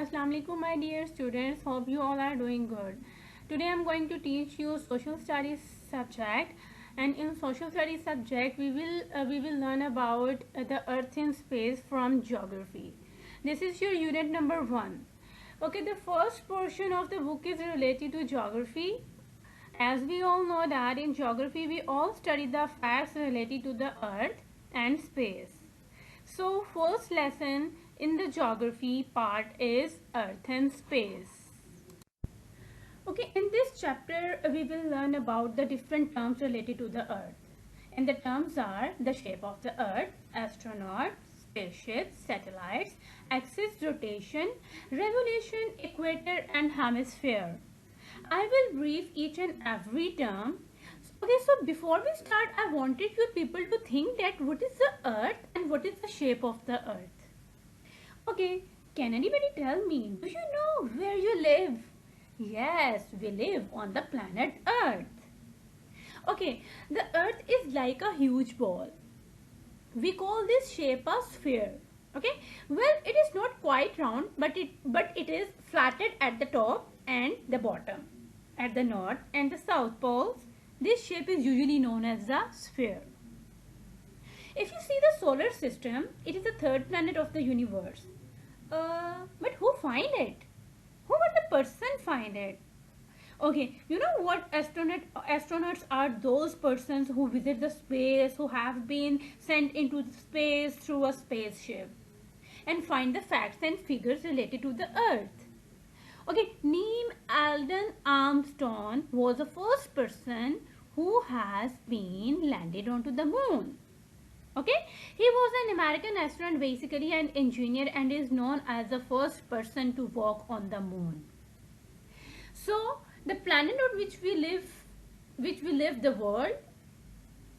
Assalamu alaikum my dear students, hope you all are doing good. Today I am going to teach you social studies subject, and in social studies subject we will learn about the earth in space from geography. This is your unit number 1. Okay, the first portion of the book is related to geography. As we all know that in geography we all study the facts related to the earth and space. So first lesson in the geography part is earth and space. Okay, in this chapter we will learn about the different terms related to the earth. And the terms are the shape of the earth, astronauts, spaceships, satellites, axis rotation, revolution, equator and hemisphere. I will brief each and every term. Okay, so before we start, I wanted you people to think that what is the earth and what is the shape of the earth. Okay, can anybody tell me, do you know where you live? Yes, we live on the planet Earth. Okay, the earth is like a huge ball. We call this shape a sphere. Okay, well, it is not quite round, but it is flattened at the top and the bottom. At the north and the south poles, this shape is usually known as the sphere. If you see the solar system, it is the third planet of the universe. But who find it? Who would the person find it? Okay, you know what astronauts are those persons who visit the space, who have been sent into space through a spaceship and find the facts and figures related to the earth. Okay, Neil Alden Armstrong was the first person who has been landed onto the moon. Okay, he was an American astronaut, basically an engineer, and is known as the first person to walk on the moon. So the planet on which we live the world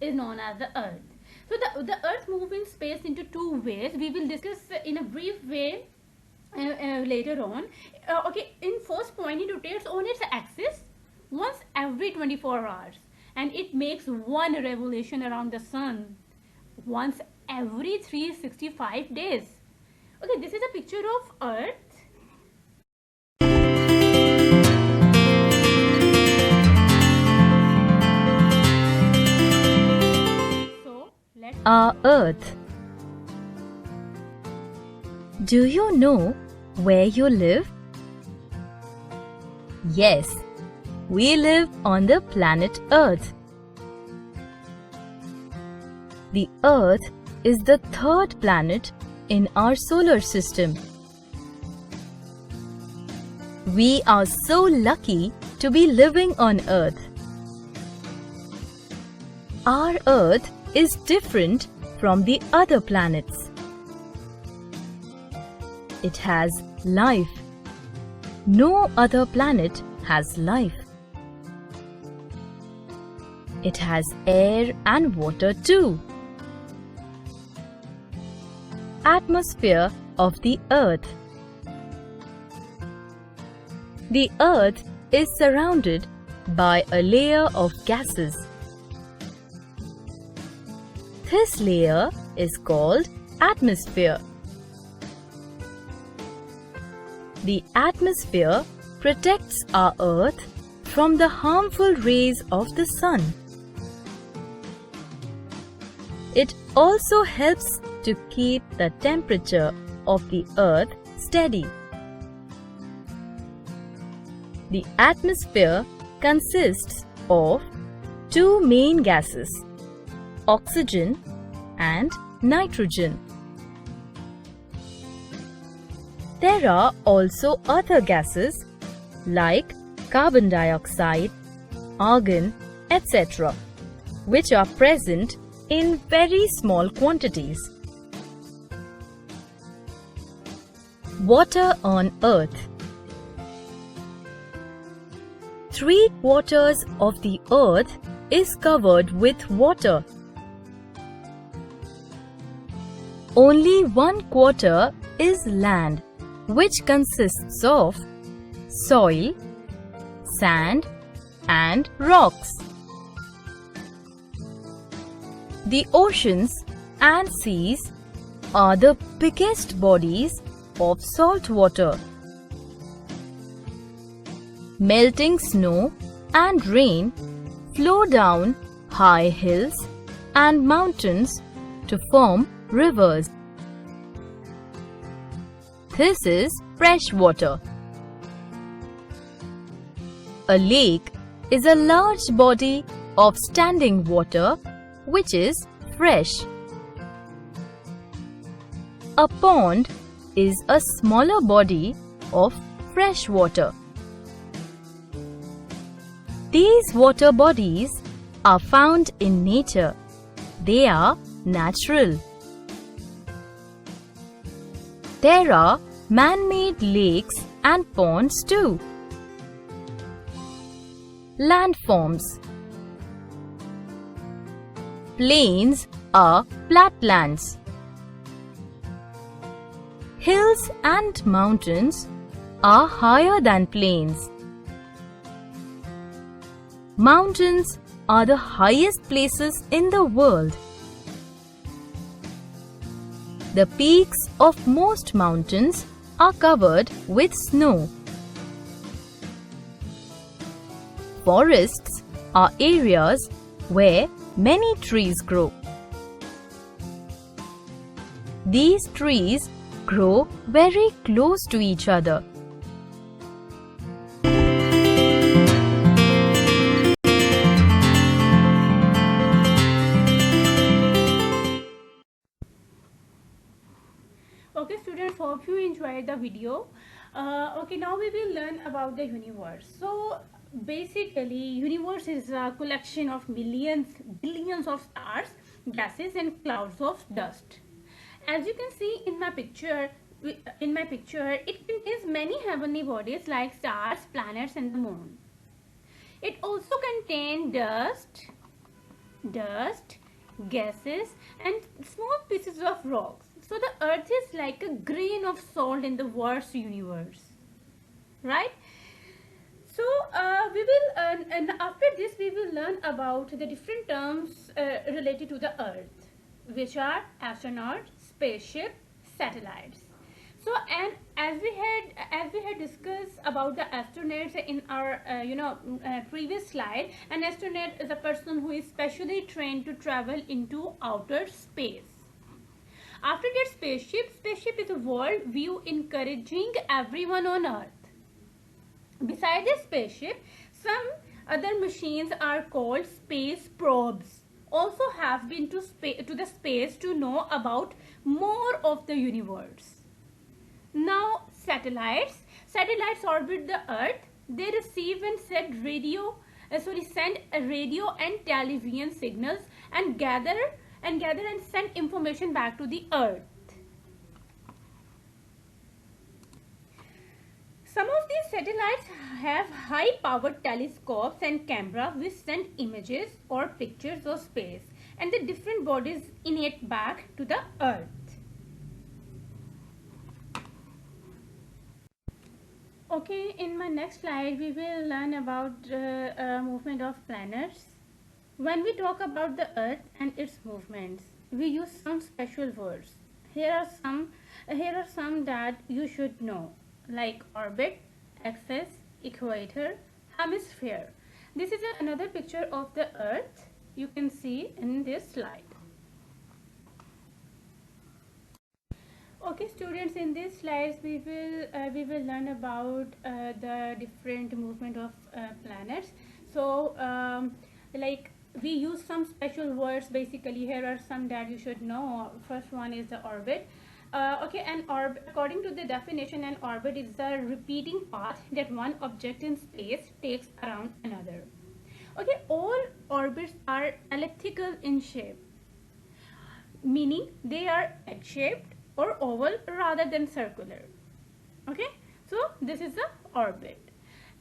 is known as the earth. So the earth moves in space into two ways. We will discuss in a brief way later on. Okay, in first point, it rotates on its axis once every 24 hours, and it makes one revolution around the sun once every 365 days. Okay, this is a picture of earth. So let's Our Earth. Do you know where you live? Yes, we live on the planet Earth. The Earth is the third planet in our solar system. We are so lucky to be living on Earth. Our Earth is different from the other planets. It has life. No other planet has life. It has air and water too. Atmosphere of the Earth. The Earth is surrounded by a layer of gases. This layer is called atmosphere. The atmosphere protects our Earth from the harmful rays of the sun. It also helps to keep the temperature of the Earth steady. The atmosphere consists of two main gases, oxygen and nitrogen. There are also other gases like carbon dioxide, argon, etc., which are present in very small quantities. Water on Earth. 3/4 of the Earth is covered with water. Only 1/4 is land, which consists of soil, sand, and rocks. The oceans and seas are the biggest bodies of salt water melting snow and rain flow down high hills and mountains to form rivers. This is fresh water. A lake is a large body of standing water which is fresh. A pond is a smaller body of fresh water. These water bodies are found in nature. They are natural. There are man-made lakes and ponds too. Landforms. Plains are flatlands. Hills and mountains are higher than plains. Mountains are the highest places in the world. The peaks of most mountains are covered with snow. Forests are areas where many trees grow. These trees grow very close to each other. Okay students, hope you enjoyed the video. Okay, now we will learn about the universe. So basically universe is a collection of billions of stars, gases and clouds of dust. As you can see in my picture, it contains many heavenly bodies like stars, planets and the moon. It also contains dust, gases and small pieces of rocks. So the earth is like a grain of salt in the vast universe, right? So we will and after this we will learn about the different terms related to the earth, which are astronaut, spaceship, satellites. So and as we had discussed about the astronauts in our previous slide, an astronaut is a person who is specially trained to travel into outer space. After that, spaceship is a world view encouraging everyone on earth. Besides the spaceship, some other machines are called space probes, also have been to the space to know about more of the universe. Now satellites orbit the earth. They receive and send radio and television signals and gather and send information back to the earth. Some of these satellites have high-powered telescopes and cameras which send images or pictures of space and the different bodies in it back to the earth. Okay, in my next slide we will learn about movement of planets. When we talk about the earth and its movements, we use some special words. Here are some that you should know, like orbit, axis, equator, hemisphere. This is another picture of the earth you can see in this slide. Okay students, in these slides we will learn about the different movement of planets. So like we use some special words. Basically here are some that you should know. First one is the orbit. Okay, an orbit, according to the definition, an orbit is a repeating path that one object in space takes around another. Okay, all orbits are elliptical in shape, meaning they are egg-shaped or oval rather than circular. Okay, so this is the orbit.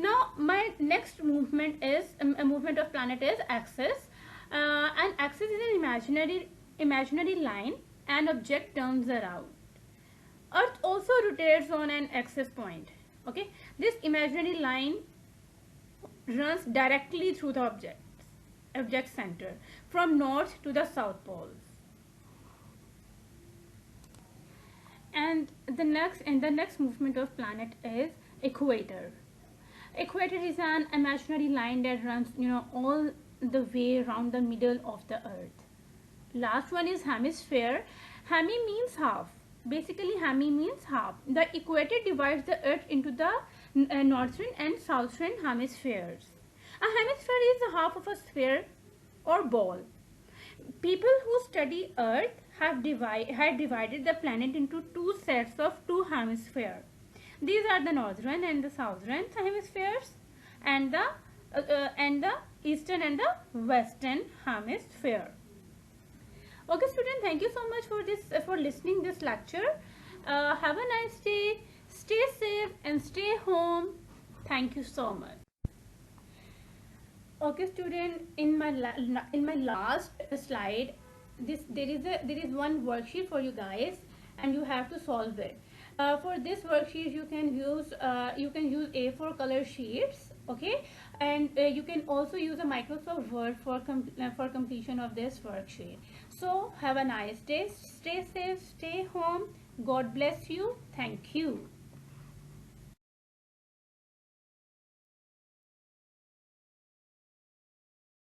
Now my next movement is a movement of planet is axis. An axis is an imaginary line an object turns around. Earth also rotates on an axis point. Okay, this imaginary line runs directly through the object center from north to the south poles. And the next movement of planet is equator. Equator is an imaginary line that runs, all the way around the middle of the earth. Last one is hemisphere. Hemi means half. Basically, hemi means half. The equator divides the earth into the northern and southern hemispheres. A hemisphere is the half of a sphere or ball. People who study earth have divided the planet into two sets of two hemispheres. These are the northern and the southern hemispheres, and the eastern and the western hemisphere. Okay, student, thank you so much for listening this lecture. Have a nice day. Stay safe and stay home. Thank you so much. Okay, student, in my last slide, there is one worksheet for you guys, and you have to solve it. For this worksheet, you can use A4 color sheets, okay, and you can also use a Microsoft Word for completion of this worksheet. So have a nice day. Stay safe. Stay home. God bless you. Thank you.